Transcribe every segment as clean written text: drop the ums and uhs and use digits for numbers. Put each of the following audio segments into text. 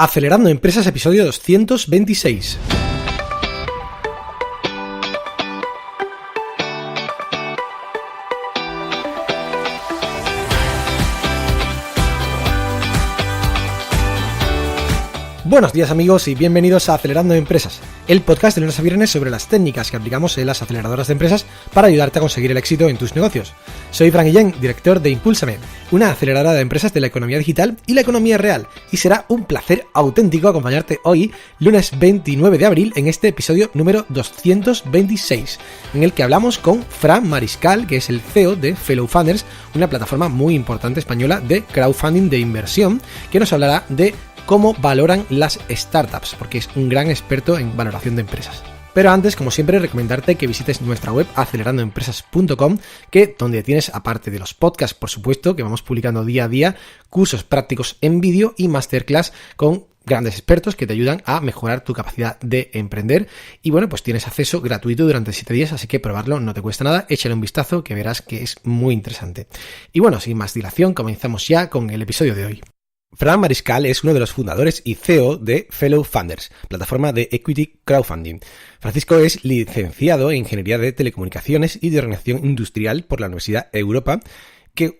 Acelerando Empresas, episodio 226. Buenos días amigos y bienvenidos a Acelerando Empresas, el podcast de lunes a viernes sobre las técnicas que aplicamos en las aceleradoras de empresas para ayudarte a conseguir el éxito en tus negocios. Soy Fran Guillén, director de Impúlsame, una aceleradora de empresas de la economía digital y la economía real, y será un placer auténtico acompañarte hoy, lunes 29 de abril, en este episodio número 226, en el que hablamos con Fran Mariscal, que es el CEO de Fellow Funders, una plataforma muy importante española de crowdfunding de inversión, que nos hablará de cómo valoran las startups, porque es un gran experto en valoración de empresas. Pero antes, como siempre, recomendarte que visites nuestra web acelerandoempresas.com, que donde tienes, aparte de los podcasts, por supuesto, que vamos publicando día a día, cursos prácticos en vídeo y masterclass con grandes expertos que te ayudan a mejorar tu capacidad de emprender. Y bueno, pues tienes acceso gratuito durante 7 días, así que probarlo, no te cuesta nada, échale un vistazo que verás que es muy interesante. Y bueno, sin más dilación, comenzamos ya con el episodio de hoy. Fran Mariscal es uno de los fundadores y CEO de Fellow Funders, plataforma de equity crowdfunding. Francisco es licenciado en Ingeniería de Telecomunicaciones y de Organización Industrial por la Universidad Europa,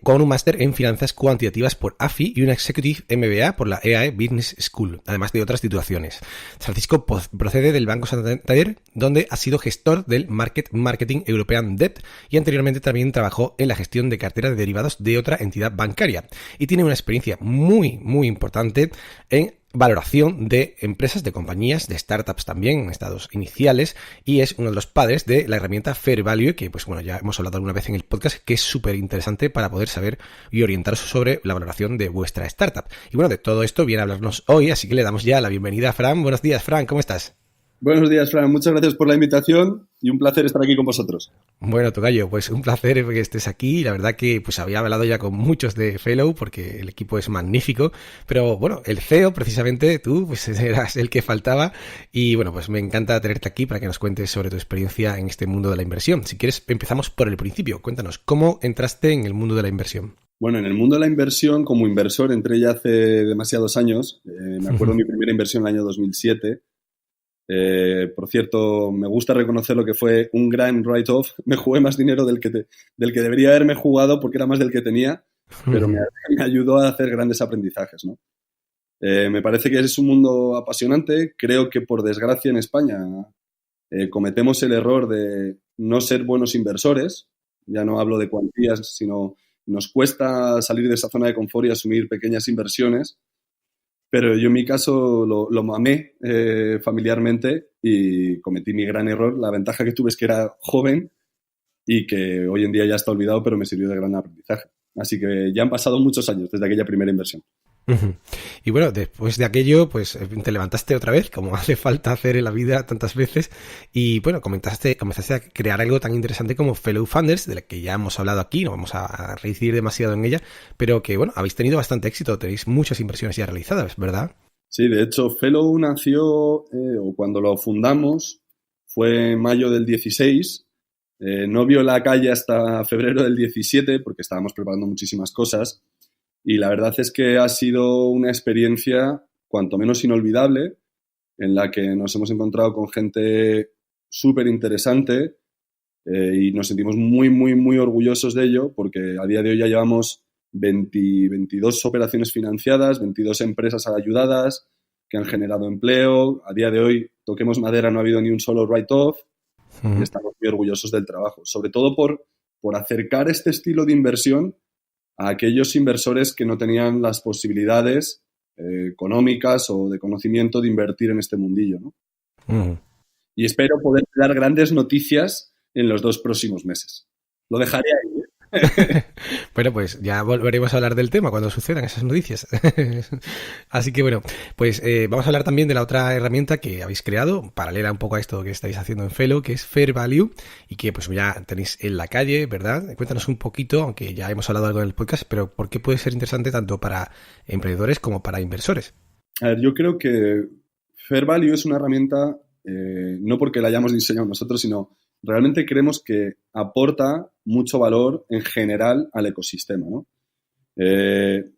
con un máster en Finanzas Cuantitativas por AFI y un Executive MBA por la EAE Business School, además de otras titulaciones. Francisco procede del Banco Santander, donde ha sido gestor del Marketing European Debt y anteriormente también trabajó en la gestión de cartera de derivados de otra entidad bancaria. Y tiene una experiencia muy importante en valoración de empresas, de compañías, de startups también en estados iniciales, y es uno de los padres de la herramienta Fair Value, que pues bueno, ya hemos hablado alguna vez en el podcast, que es súper interesante para poder saber y orientaros sobre la valoración de vuestra startup. Y bueno, de todo esto viene a hablarnos hoy, así que le damos ya la bienvenida a Fran. Buenos días, Fran, ¿cómo estás? Buenos días, Fran. Muchas gracias por la invitación y un placer estar aquí con vosotros. Bueno, tocayo, pues un placer que estés aquí. La verdad que pues había hablado ya con muchos de Fellow porque el equipo es magnífico, pero bueno, el CEO precisamente tú pues eras el que faltaba y bueno, pues me encanta tenerte aquí para que nos cuentes sobre tu experiencia en este mundo de la inversión. Si quieres, empezamos por el principio. Cuéntanos, ¿cómo entraste en el mundo de la inversión? Bueno, en el mundo de la inversión, como inversor, entré ya hace demasiados años. Me acuerdo mi primera inversión en el año 2007. Por cierto, me gusta reconocer lo que fue un gran write-off. Me jugué más dinero del que debería haberme jugado porque era más del que tenía, pero me ayudó a hacer grandes aprendizajes, ¿no? Me parece que es un mundo apasionante. Creo que, por desgracia, en España cometemos el error de no ser buenos inversores. Ya no hablo de cuantías, sino nos cuesta salir de esa zona de confort y asumir pequeñas inversiones. Pero yo en mi caso lo mamé familiarmente y cometí mi gran error. La ventaja que tuve es que era joven y que hoy en día ya está olvidado, pero me sirvió de gran aprendizaje. Así que ya han pasado muchos años desde aquella primera inversión. Y bueno, después de aquello, pues te levantaste otra vez, como hace falta hacer en la vida tantas veces, y bueno, comenzaste a crear algo tan interesante como Fellow Funders, de la que ya hemos hablado aquí, no vamos a reincidir demasiado en ella, pero que bueno, habéis tenido bastante éxito, tenéis muchas inversiones ya realizadas, ¿verdad? Sí, de hecho, Fellow nació, o cuando lo fundamos, fue en mayo del 16, no vio la calle hasta febrero del 17, porque estábamos preparando muchísimas cosas. Y la verdad es que ha sido una experiencia cuanto menos inolvidable, en la que nos hemos encontrado con gente súper interesante y nos sentimos muy orgullosos de ello, porque a día de hoy ya llevamos 22 operaciones financiadas, 22 empresas ayudadas que han generado empleo. A día de hoy, toquemos madera, no ha habido ni un solo write-off y estamos muy orgullosos del trabajo, sobre todo por acercar este estilo de inversión a aquellos inversores que no tenían las posibilidades económicas o de conocimiento de invertir en este mundillo, ¿no? Y espero poder dar grandes noticias en los 2 próximos meses. Lo dejaré ahí, ¿eh? Bueno, pues ya volveremos a hablar del tema cuando sucedan esas noticias. Así que bueno, pues vamos a hablar también de la otra herramienta que habéis creado, paralela un poco a esto que estáis haciendo en Fellow, que es Fair Value, y que pues ya tenéis en la calle, ¿verdad? Cuéntanos un poquito, aunque ya hemos hablado algo en el podcast, pero ¿por qué puede ser interesante tanto para emprendedores como para inversores? A ver, yo creo que Fair Value es una herramienta, no porque la hayamos diseñado nosotros, sino realmente creemos que aporta mucho valor en general al ecosistema, ¿no?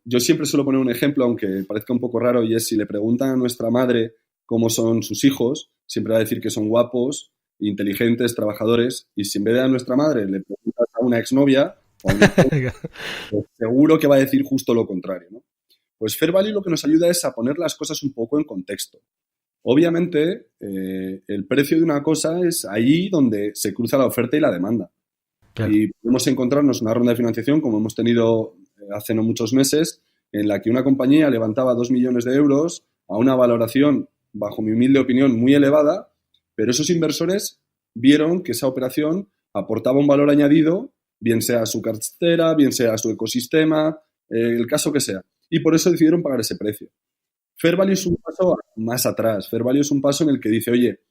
Yo siempre suelo poner un ejemplo, aunque parezca un poco raro, y es si le preguntan a nuestra madre cómo son sus hijos, siempre va a decir que son guapos, inteligentes, trabajadores, y si en vez de a nuestra madre le preguntas a una exnovia o a una exnovia, pues seguro que va a decir justo lo contrario, ¿no? Pues Fair Value lo que nos ayuda es a poner las cosas un poco en contexto. Obviamente, el precio de una cosa es ahí donde se cruza la oferta y la demanda. Claro. Y podemos encontrarnos una ronda de financiación, como hemos tenido hace no muchos meses, en la que una compañía levantaba 2 millones de euros a una valoración, bajo mi humilde opinión, muy elevada, pero esos inversores vieron que esa operación aportaba un valor añadido, bien sea a su cartera, bien sea a su ecosistema, el caso que sea. Y por eso decidieron pagar ese precio. Fair Value es un paso más atrás. Fair Value es un paso en el que dice, oye,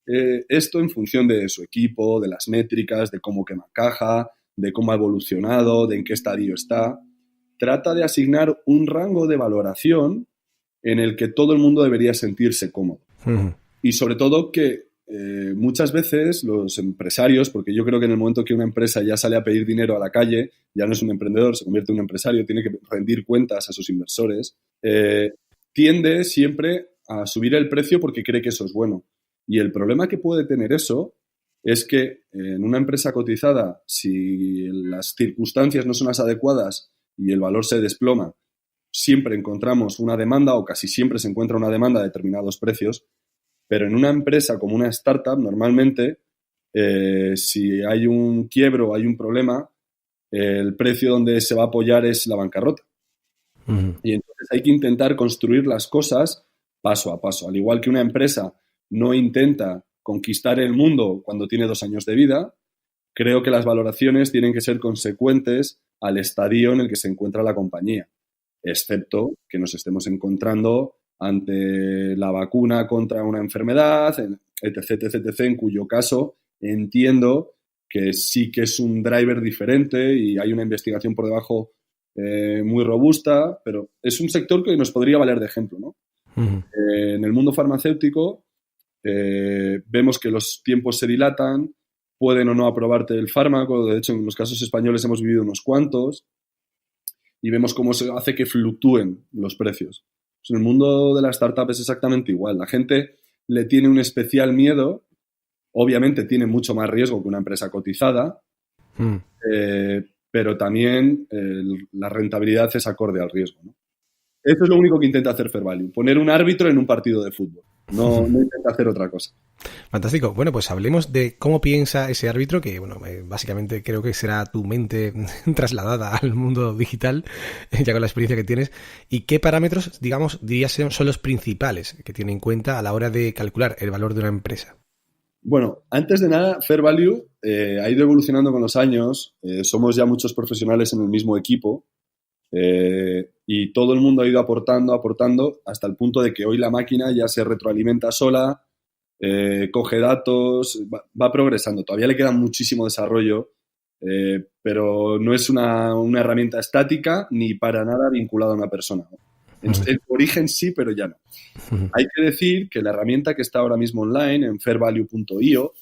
esto en función de su equipo, de las métricas, de cómo quema caja, de cómo ha evolucionado, de en qué estadio está, trata de asignar un rango de valoración en el que todo el mundo debería sentirse cómodo. Uh-huh. Y sobre todo que muchas veces los empresarios, porque yo creo que en el momento que una empresa ya sale a pedir dinero a la calle, ya no es un emprendedor, se convierte en un empresario, tiene que rendir cuentas a sus inversores, tiende siempre a subir el precio porque cree que eso es bueno. Y el problema que puede tener eso es que en una empresa cotizada, si las circunstancias no son las adecuadas y el valor se desploma, siempre encontramos una demanda o casi siempre se encuentra una demanda a determinados precios, pero en una empresa como una startup, normalmente, si hay un quiebro o hay un problema, el precio donde se va a apoyar es la bancarrota. Uh-huh. Y entonces hay que intentar construir las cosas paso a paso. Al igual que una empresa no intenta conquistar el mundo cuando tiene 2 años de vida, creo que las valoraciones tienen que ser consecuentes al estadio en el que se encuentra la compañía, excepto que nos estemos encontrando ante la vacuna contra una enfermedad, etc., etc., en cuyo caso entiendo que sí que es un driver diferente y hay una investigación por debajo muy robusta, pero es un sector que nos podría valer de ejemplo, ¿no? Uh-huh. En el mundo farmacéutico vemos que los tiempos se dilatan, pueden o no aprobarte el fármaco, de hecho en los casos españoles hemos vivido unos cuantos, y vemos cómo se hace que fluctúen los precios. Pues en el mundo de la startup es exactamente igual. La gente le tiene un especial miedo, obviamente tiene mucho más riesgo que una empresa cotizada, pero también la rentabilidad es acorde al riesgo, ¿no? Eso es lo único que intenta hacer Fair Value, poner un árbitro en un partido de fútbol. No intenta hacer otra cosa. Fantástico. Bueno, pues hablemos de cómo piensa ese árbitro, que bueno, básicamente creo que será tu mente trasladada al mundo digital, ya con la experiencia que tienes, y qué parámetros, digamos, dirías son los principales que tiene en cuenta a la hora de calcular el valor de una empresa. Bueno, antes de nada, Fair Value ha ido evolucionando con los años. Somos ya muchos profesionales en el mismo equipo. Y todo el mundo ha ido aportando hasta el punto de que hoy la máquina ya se retroalimenta sola, coge datos, va progresando. Todavía le queda muchísimo desarrollo, pero no es una herramienta estática ni para nada vinculada a una persona. En su origen sí, pero ya no. Hay que decir que la herramienta que está ahora mismo online en fairvalue.io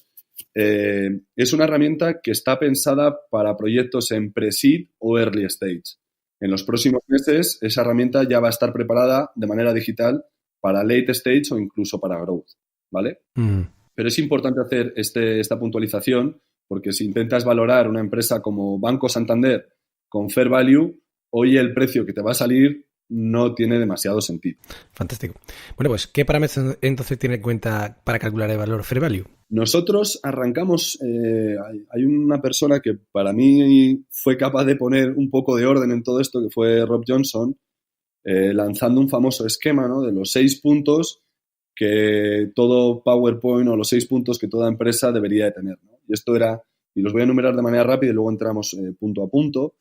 es una herramienta que está pensada para proyectos en pre-seed o early stage. En los próximos meses, esa herramienta ya va a estar preparada de manera digital para late stage o incluso para growth, ¿vale? Pero es importante hacer esta puntualización porque si intentas valorar una empresa como Banco Santander con Fair Value, hoy el precio que te va a salir no tiene demasiado sentido. Fantástico. Bueno, pues, ¿qué parámetros entonces tiene en cuenta para calcular el valor Fair Value? Nosotros arrancamos, hay una persona que para mí fue capaz de poner un poco de orden en todo esto, que fue Rob Johnson, lanzando un famoso esquema, ¿no?, de los 6 puntos que todo PowerPoint o los 6 puntos que toda empresa debería de tener, ¿no? Y esto era, y los voy a enumerar de manera rápida y luego entramos punto a punto,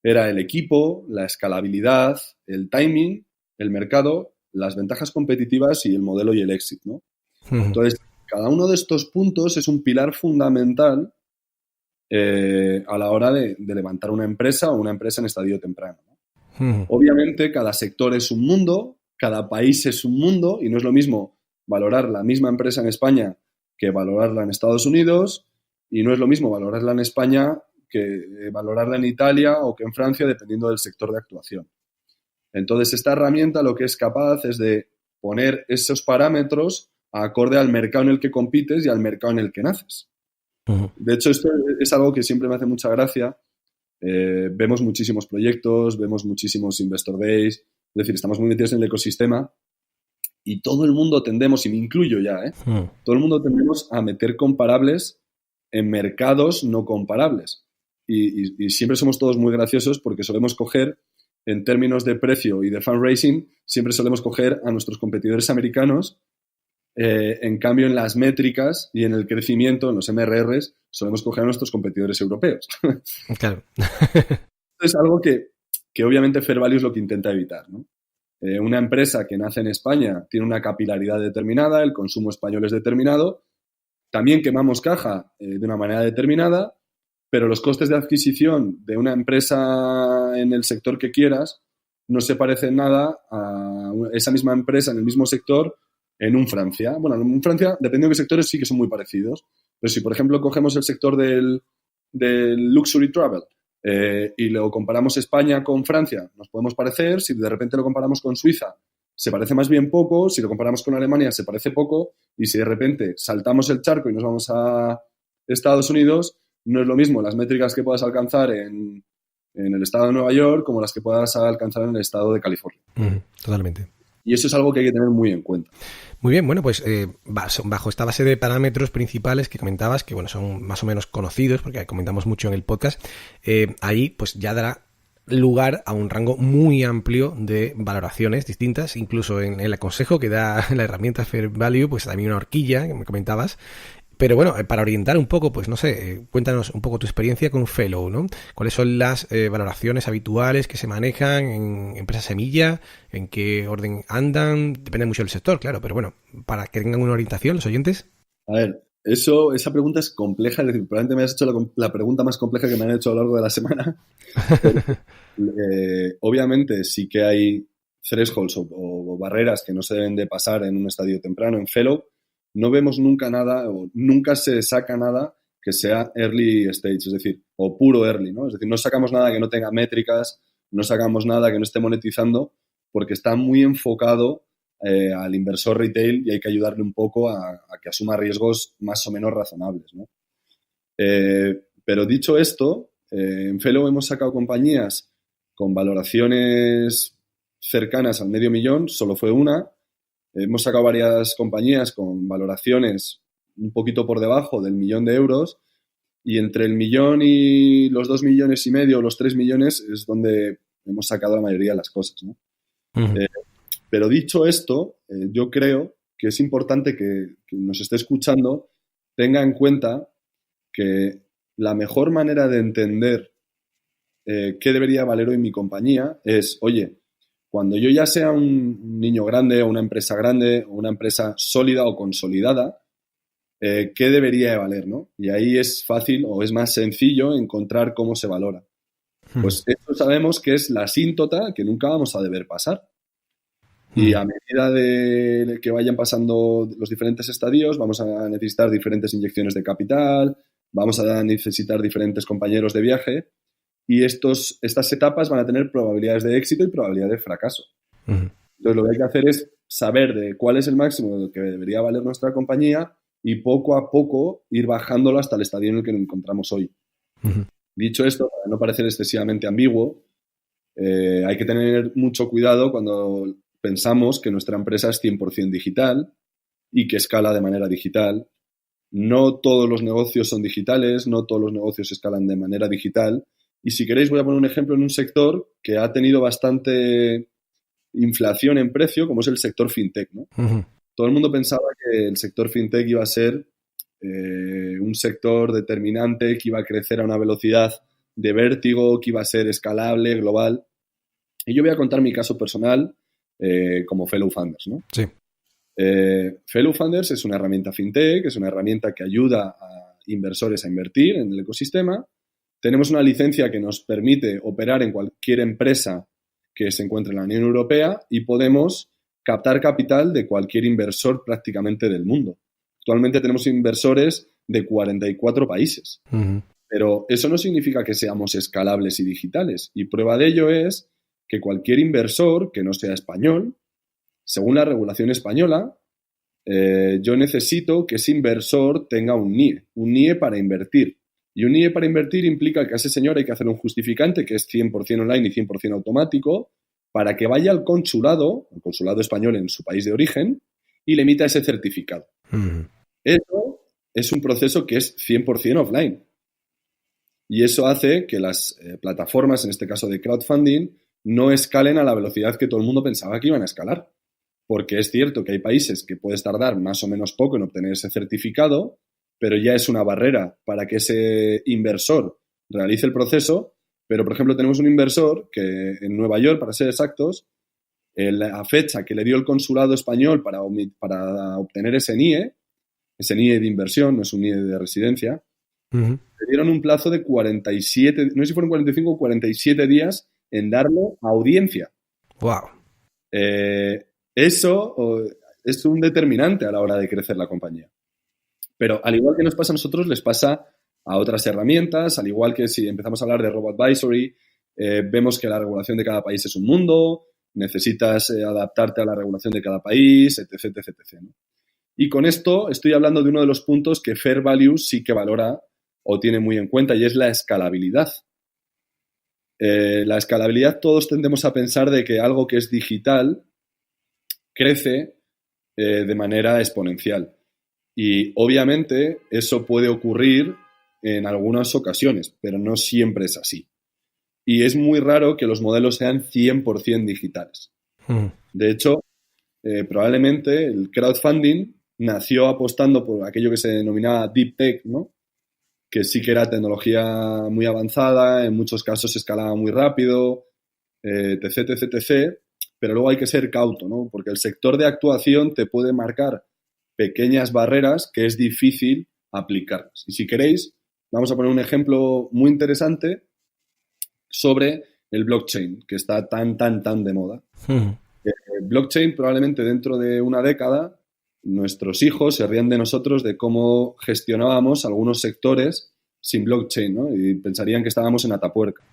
era el equipo, la escalabilidad, el timing, el mercado, las ventajas competitivas y el modelo y el éxito, ¿no? Entonces, cada uno de estos puntos es un pilar fundamental a la hora de levantar una empresa o una empresa en estadio temprano, ¿no? Obviamente, cada sector es un mundo, cada país es un mundo y no es lo mismo valorar la misma empresa en España que valorarla en Estados Unidos y no es lo mismo valorarla en España que valorarla en Italia o que en Francia, dependiendo del sector de actuación. Entonces, esta herramienta lo que es capaz es de poner esos parámetros acorde al mercado en el que compites y al mercado en el que naces. Ujú. De hecho, esto es algo que siempre me hace mucha gracia. Vemos muchísimos proyectos, vemos muchísimos Investor Days, es decir, estamos muy metidos en el ecosistema y todo el mundo tendemos, y me incluyo ya, todo el mundo tendemos a meter comparables en mercados no comparables. Y siempre somos todos muy graciosos porque solemos coger, en términos de precio y de fundraising, siempre solemos coger a nuestros competidores americanos. En cambio, en las métricas y en el crecimiento, en los MRRs, solemos coger a nuestros competidores europeos. Claro. Es algo que obviamente Fair Value es lo que intenta evitar, ¿no? Una empresa que nace en España tiene una capilaridad determinada, el consumo español es determinado, también quemamos caja de una manera determinada, pero los costes de adquisición de una empresa en el sector que quieras no se parecen nada a esa misma empresa en el mismo sector en Francia. Bueno, en Francia, dependiendo de qué sectores, sí que son muy parecidos. Pero si, por ejemplo, cogemos el sector del luxury travel y lo comparamos España con Francia, nos podemos parecer. Si de repente lo comparamos con Suiza, se parece más bien poco. Si lo comparamos con Alemania, se parece poco. Y si de repente saltamos el charco y nos vamos a Estados Unidos, no es lo mismo las métricas que puedas alcanzar en el estado de Nueva York como las que puedas alcanzar en el estado de California. Totalmente. Y eso es algo que hay que tener muy en cuenta. Muy bien, bueno, pues bajo esta base de parámetros principales que comentabas, que bueno, son más o menos conocidos, porque comentamos mucho en el podcast, ahí pues ya dará lugar a un rango muy amplio de valoraciones distintas, incluso en el consejo que da la herramienta Fair Value, pues también una horquilla que me comentabas. Pero bueno, para orientar un poco, pues no sé, cuéntanos un poco tu experiencia con Fellow, ¿no? ¿Cuáles son las valoraciones habituales que se manejan en empresas semilla? ¿En qué orden andan? Depende mucho del sector, claro, pero bueno, para que tengan una orientación los oyentes. A ver, esa pregunta es compleja, es decir, probablemente me has hecho la pregunta más compleja que me han hecho a lo largo de la semana. Obviamente sí que hay thresholds o barreras que no se deben de pasar en un estadio temprano. En Fellow no vemos nunca nada o nunca se saca nada que sea early stage, es decir, o puro early, ¿no? Es decir, no sacamos nada que no tenga métricas, no sacamos nada que no esté monetizando, porque está muy enfocado al inversor retail y hay que ayudarle un poco a que asuma riesgos más o menos razonables, ¿no? Pero dicho esto, en Fellow hemos sacado compañías con valoraciones cercanas al $500,000, solo fue una. Hemos sacado varias compañías con valoraciones un poquito por debajo del €1.000.000 y entre el 1.000.000 y los 2,5 millones o los 3 millones es donde hemos sacado la mayoría de las cosas, ¿no? Uh-huh. Pero dicho esto, yo creo que es importante que nos esté escuchando tenga en cuenta que la mejor manera de entender qué debería valer hoy mi compañía es, oye, cuando yo ya sea un niño grande o una empresa grande o una empresa sólida o consolidada, ¿qué debería de valer, no? Y ahí es fácil o es más sencillo encontrar cómo se valora. Pues esto sabemos que es la asíntota que nunca vamos a deber pasar. Y a medida de que vayan pasando los diferentes estadios, vamos a necesitar diferentes inyecciones de capital, vamos a necesitar diferentes compañeros de viaje. Y estas etapas van a tener probabilidades de éxito y probabilidades de fracaso. Uh-huh. Entonces, lo que hay que hacer es saber de cuál es el máximo que debería valer nuestra compañía y poco a poco ir bajándolo hasta el estadio en el que nos encontramos hoy. Uh-huh. Dicho esto, para no parecer excesivamente ambiguo, hay que tener mucho cuidado cuando pensamos que nuestra empresa es 100% digital y que escala de manera digital. No todos los negocios son digitales, no todos los negocios escalan de manera digital. Y si queréis voy a poner un ejemplo en un sector que ha tenido bastante inflación en precio, como es el sector fintech, ¿no? Uh-huh. Todo el mundo pensaba que el sector fintech iba a ser un sector determinante, que iba a crecer a una velocidad de vértigo, que iba a ser escalable, global. Y yo voy a contar mi caso personal como Fellow Funders, ¿no? Sí. Fellow Funders es una herramienta fintech, es una herramienta que ayuda a inversores a invertir en el ecosistema. Tenemos una licencia que nos permite operar en cualquier empresa que se encuentre en la Unión Europea y podemos captar capital de cualquier inversor prácticamente del mundo. Actualmente tenemos inversores de 44 países. Uh-huh. Pero eso no significa que seamos escalables y digitales. Y prueba de ello es que cualquier inversor que no sea español, según la regulación española, yo necesito que ese inversor tenga un NIE para invertir. Y un NIE para invertir implica que a ese señor hay que hacer un justificante que es 100% online y 100% automático para que vaya al consulado, el consulado español en su país de origen, y le emita ese certificado. Eso es un proceso que es 100% offline. Y eso hace que las plataformas, en este caso de crowdfunding, no escalen a la velocidad que todo el mundo pensaba que iban a escalar. Porque es cierto que hay países que puedes tardar más o menos poco en obtener ese certificado, pero ya es una barrera para que ese inversor realice el proceso. Pero, por ejemplo, tenemos un inversor que en Nueva York, para ser exactos, la fecha que le dio el consulado español para obtener ese NIE de inversión, no es un NIE de residencia, le dieron un plazo de 47, no sé si fueron 45 o 47 días en darlo a audiencia. ¡Wow! Eso es un determinante a la hora de crecer la compañía. Pero al igual que nos pasa a nosotros, les pasa a otras herramientas, al igual que si empezamos a hablar de Robo-Advisory, vemos que la regulación de cada país es un mundo, necesitas adaptarte a la regulación de cada país, etc, etc, etc, ¿no? Y con esto estoy hablando de uno de los puntos que Fair Value sí que valora o tiene muy en cuenta, y es la escalabilidad. La escalabilidad, todos tendemos a pensar de que algo que es digital crece de manera exponencial. Y obviamente eso puede ocurrir en algunas ocasiones, pero no siempre es así. Y es muy raro que los modelos sean 100% digitales. De hecho, probablemente el crowdfunding nació apostando por aquello que se denominaba Deep Tech, ¿no? Que sí que era tecnología muy avanzada, en muchos casos se escalaba muy rápido, etc, etc, etc. Pero luego hay que ser cauto, ¿no? Porque el sector de actuación te puede marcar pequeñas barreras que es difícil aplicarlas. Y si queréis, vamos a poner un ejemplo muy interesante sobre el blockchain, que está tan de moda. Blockchain, probablemente dentro de una década, nuestros hijos se rían de nosotros de cómo gestionábamos algunos sectores sin blockchain, ¿no? Y pensarían que estábamos en Atapuerca.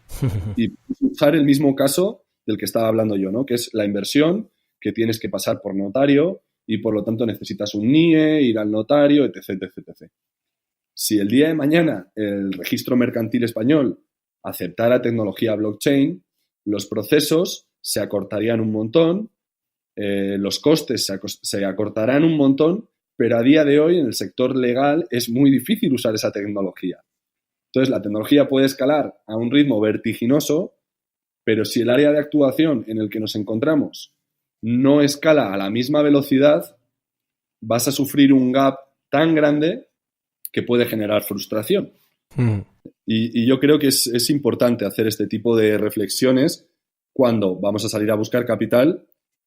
Y usar el mismo caso del que estaba hablando yo, ¿no? Que es la inversión, que tienes que pasar por notario y por lo tanto necesitas un NIE, ir al notario, etc, etc, etc. Si el día de mañana el registro mercantil español aceptara tecnología blockchain, los procesos se acortarían un montón, los costes se acortarán un montón, pero a día de hoy en el sector legal es muy difícil usar esa tecnología. Entonces la tecnología puede escalar a un ritmo vertiginoso, pero si el área de actuación en el que nos encontramos no escala a la misma velocidad, vas a sufrir un gap tan grande que puede generar frustración. Y yo creo que es importante hacer este tipo de reflexiones cuando vamos a salir a buscar capital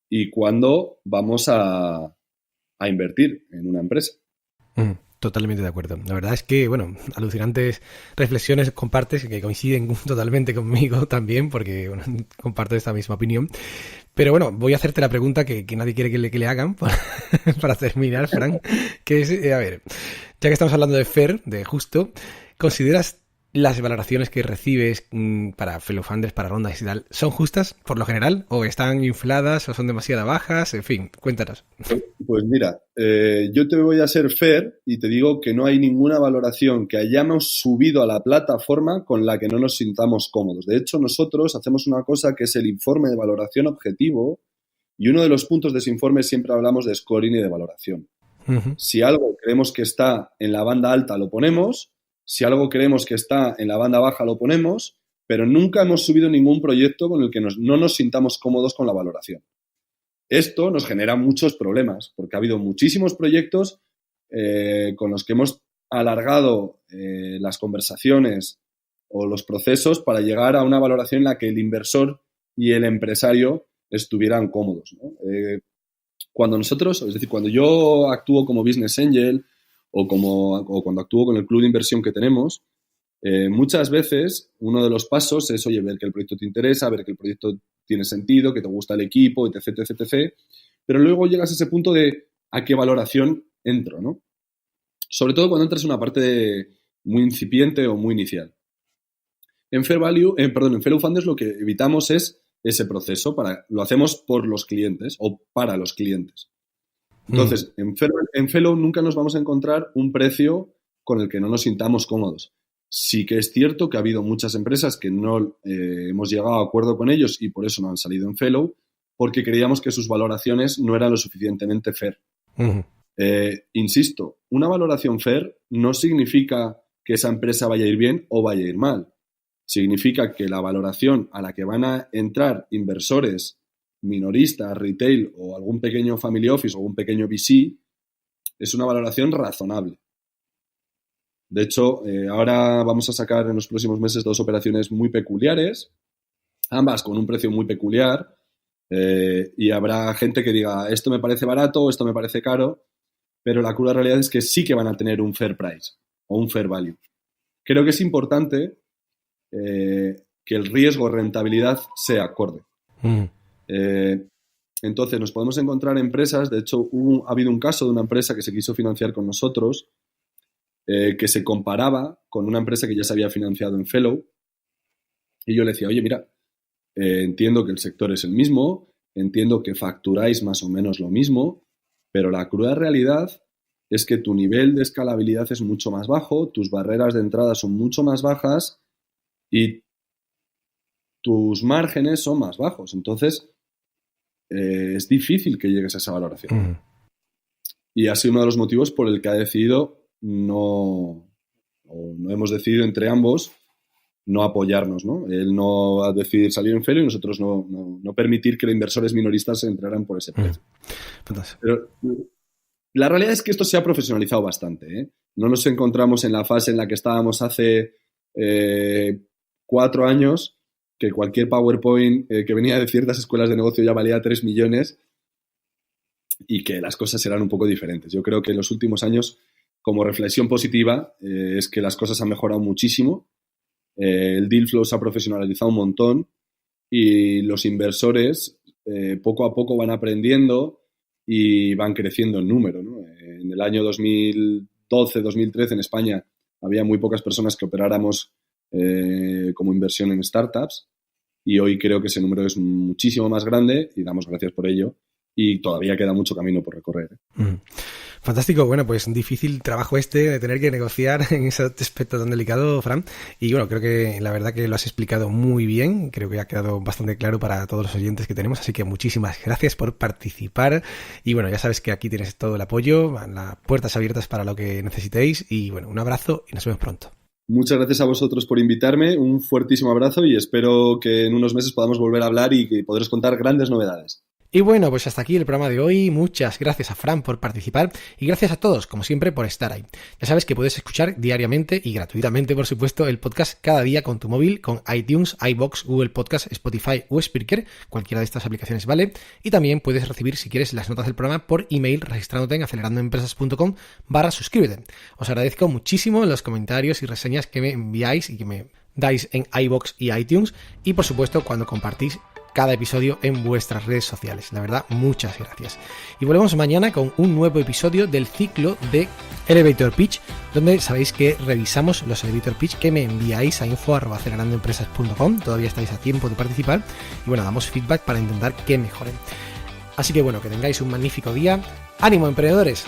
y cuando vamos a invertir en una empresa. Totalmente de acuerdo. La verdad es que, bueno, alucinantes reflexiones compartes que coinciden totalmente conmigo también, porque, bueno, comparto esta misma opinión. Pero bueno, voy a hacerte la pregunta que nadie quiere que le hagan para terminar, Frank, que es, a ver, ya que estamos hablando de fair, de justo, ¿consideras las valoraciones que recibes para fellow funders, para rondas y tal, son justas por lo general? ¿O están infladas o son demasiado bajas? En fin, cuéntanos. Pues mira, yo te voy a ser fair y te digo que no hay ninguna valoración que hayamos subido a la plataforma con la que no nos sintamos cómodos. De hecho, nosotros hacemos una cosa que es el informe de valoración objetivo, y uno de los puntos de ese informe siempre hablamos de scoring y de valoración. Si algo creemos que está en la banda alta, lo ponemos. Si algo creemos que está en la banda baja, lo ponemos, pero nunca hemos subido ningún proyecto con el que no nos sintamos cómodos con la valoración. Esto nos genera muchos problemas, porque ha habido muchísimos proyectos con los que hemos alargado las conversaciones o los procesos para llegar a una valoración en la que el inversor y el empresario estuvieran cómodos, ¿no? Cuando nosotros, es decir, cuando yo actúo como business angel o cuando actúo con el club de inversión que tenemos, muchas veces uno de los pasos es, oye, ver que el proyecto te interesa, ver que el proyecto tiene sentido, que te gusta el equipo, etc, etc, etc. Pero luego llegas a ese punto de a qué valoración entro, ¿no? Sobre todo cuando entras en una parte muy incipiente o muy inicial. En Fellow Funders lo que evitamos es ese proceso, lo hacemos por los clientes o para los clientes. Entonces, en Fellow nunca nos vamos a encontrar un precio con el que no nos sintamos cómodos. Sí que es cierto que ha habido muchas empresas que no hemos llegado a acuerdo con ellos y por eso no han salido en Fellow, porque creíamos que sus valoraciones no eran lo suficientemente fair. Uh-huh. Insisto, una valoración fair no significa que esa empresa vaya a ir bien o vaya a ir mal. Significa que la valoración a la que van a entrar inversores, minoristas, retail o algún pequeño family office o un pequeño VC es una valoración razonable. De hecho, ahora vamos a sacar en los próximos meses 2 operaciones muy peculiares, ambas con un precio muy peculiar, y habrá gente que diga, esto me parece barato, esto me parece caro, pero la cruda realidad es que sí que van a tener un fair price o un fair value. Creo que es importante que el riesgo-rentabilidad sea acorde. Entonces, nos podemos encontrar empresas, de hecho, ha habido un caso de una empresa que se quiso financiar con nosotros, que se comparaba con una empresa que ya se había financiado en Fellow, y yo le decía, oye, mira, entiendo que el sector es el mismo, entiendo que facturáis más o menos lo mismo, pero la cruda realidad es que tu nivel de escalabilidad es mucho más bajo, tus barreras de entrada son mucho más bajas y tus márgenes son más bajos. Entonces, es difícil que llegues a esa valoración. Y ha sido uno de los motivos por el que ha decidido no hemos decidido entre ambos no apoyarnos, ¿no? Él no ha decidido salir en Fellow y nosotros no permitir que los inversores minoristas entraran por ese precio. Pero la realidad es que esto se ha profesionalizado bastante, ¿eh? No nos encontramos en la fase en la que estábamos hace 4 años, que cualquier PowerPoint que venía de ciertas escuelas de negocio ya valía 3 millones y que las cosas eran un poco diferentes. Yo creo que en los últimos años, como reflexión positiva, es que las cosas han mejorado muchísimo. El deal flow se ha profesionalizado un montón y los inversores poco a poco van aprendiendo y van creciendo en número, ¿no? En el año 2012-2013 en España había muy pocas personas que operáramos como inversión en startups y hoy creo que ese número es muchísimo más grande y damos gracias por ello y todavía queda mucho camino por recorrer. Fantástico, bueno, pues un difícil trabajo de tener que negociar en ese aspecto tan delicado, Fran, y bueno, creo que la verdad que lo has explicado muy bien, creo que ha quedado bastante claro para todos los oyentes que tenemos, así que muchísimas gracias por participar y bueno, ya sabes que aquí tienes todo el apoyo, las puertas abiertas para lo que necesitéis y bueno, un abrazo y nos vemos pronto. Muchas gracias a vosotros por invitarme, un fuertísimo abrazo y espero que en unos meses podamos volver a hablar y que podréis contar grandes novedades. Y bueno, pues hasta aquí el programa de hoy. Muchas gracias a Fran por participar y gracias a todos, como siempre, por estar ahí. Ya sabes que puedes escuchar diariamente y gratuitamente, por supuesto, el podcast cada día con tu móvil, con iTunes, iVoox, Google Podcast, Spotify o Spreaker. Cualquiera de estas aplicaciones vale. Y también puedes recibir, si quieres, las notas del programa por email registrándote en acelerandoempresas.com/suscríbete. Os agradezco muchísimo los comentarios y reseñas que me enviáis y que me dais en iVoox y iTunes. Y, por supuesto, cuando compartís cada episodio en vuestras redes sociales. La verdad, muchas gracias. Y volvemos mañana con un nuevo episodio del ciclo de Elevator Pitch, donde sabéis que revisamos los Elevator Pitch que me enviáis a info@acelerandoempresas.com. Todavía estáis a tiempo de participar y bueno, damos feedback para intentar que mejoren. Así que bueno, que tengáis un magnífico día. ¡Ánimo, emprendedores!